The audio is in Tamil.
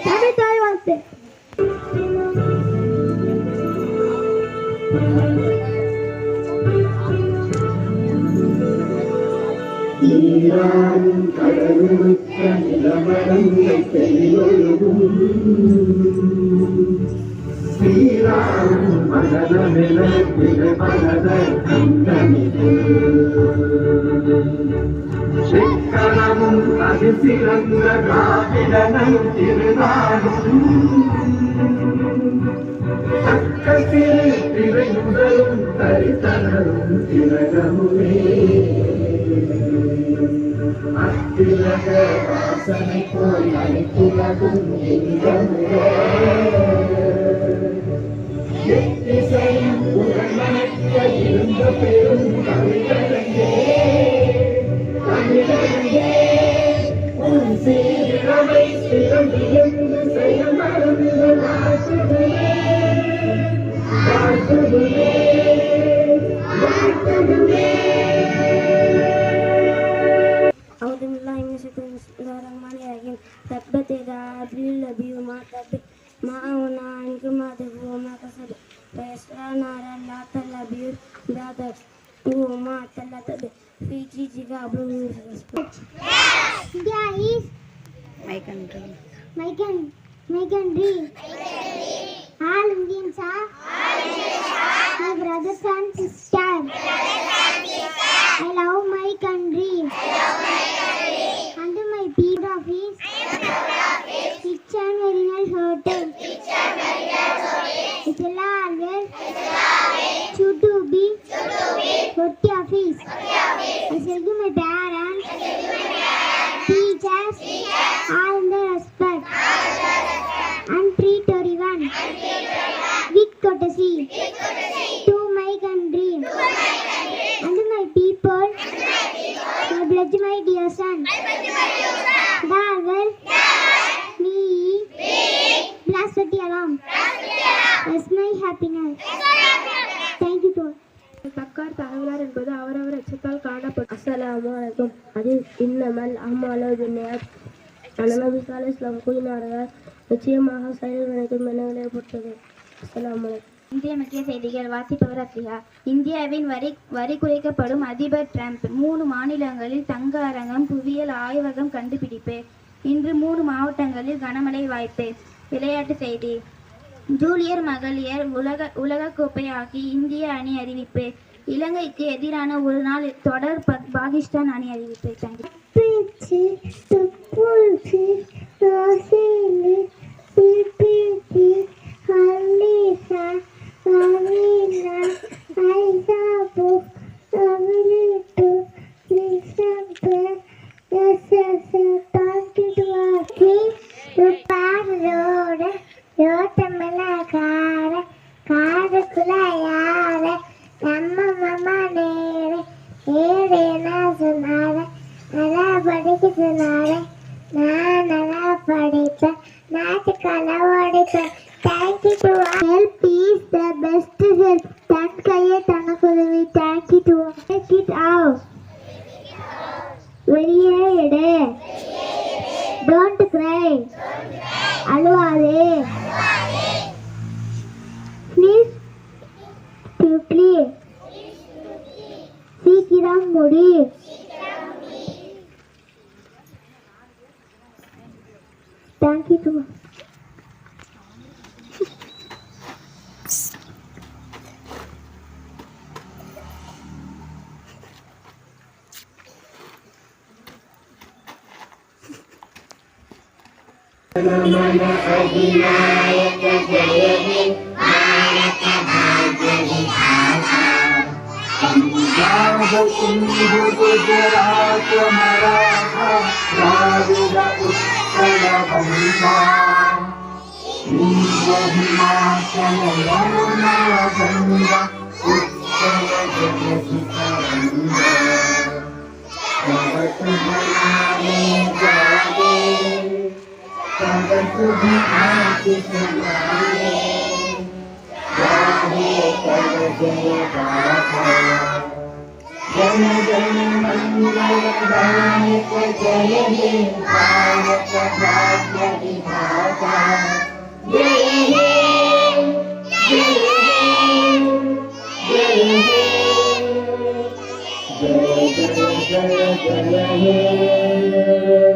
Happy தாய் வாழ்த்து. நீராடும் கடலுமிக்க நிலமரங்கள் பெரியோரும் சீராடும் மகனமென மனத கண்டனிது சிக்கனமும் அது சிறந்த திராவிடனும் திருநாடும் தக்க சிறு திரை முதலும் தரிசனரும் திலகமுமே அத்திலக வாசனை போய் அனைத்திலகும் எத்திசையும் உடன்மனக்க இருந்த பெரும் தமிழங்கே தமிழங்கே உன் சீரமை சிறந்திருந்து செய்ய மறந்து வாழ்த்துகிறே வாழ்த்துகிறே வாழ்த்துகிறே. تبت يدا أبي لهب وما تب ما أغنى عنه ماله وما كسب سيصلى نارا ذات لهب ذات وما تلت في جيدها حبل من مسد. India is my country. My country. All Indians are my brothers and sisters. I love my country. And my people of his rich and very nice hotel. It will always should to be good office. I shall give my parents, teachers, all the respect and treat everyone with courtesy to my country and my people. I pledge my dear son. Davel, me, blast the alarm. That's my happiness. Thank you all. தக்கார் தகவலார் என்பது அவரவர் அச்சத்தால் காணப்படும். அஸ்ஸலாமு அலைக்கும். அதில் இன்னமல் அம்மாலோ பின்னையார் நபி ஸல்லல்லாஹு அலைஹி வஸல்லம் கூறினார்கள், நிச்சயமாக செயல் நினைக்கும் எண்ணங்களை பொறுத்தது. அஸ்ஸலாமு அலைக்கும். இந்திய முக்கிய செய்திகள் வாசிப்பவர் அஸ்லிஹா. இந்தியாவின் வரி குறைக்கப்படும் அதிபர் டிரம்ப். 3 மாநிலங்களில் தங்க அரங்கம் புவியியல் ஆய்வகம் கண்டுபிடிப்பு. இன்று 3 மாவட்டங்களில் கனமழை வாய்ப்பு. விளையாட்டு செய்தி. ஜூனியர் மகளிர் உலகக்கோப்பை ஹாக்கி இந்திய அணி அறிவிப்பு. இலங்கைக்கு எதிரான ஒரு நாள் தொடர் பாகிஸ்தான் அணி அறிவிப்பு. Thank you to help is the best help. Thank you. Thank you to take it out. வெளியேடு. Don't cry. அழுவாதே. Please quickly. சீக்கிரம் முடி. Thank you to नमन अधिनायक जय हे भारत भाग्य विधाता पंजाब सिंधु गुजरात मराठा द्राविड उत्कल बंगा विंध्य हिमाचल यमुना गंगा उत्कल जगति तरंगा तव तुम्हारे जागे भी आके सुनाए गाहे कर जय गाथा जन जन मन मंगलदायक जय हे भारत भाग्य विधाता जय हे जय हे जय हे जय जय जय जय हे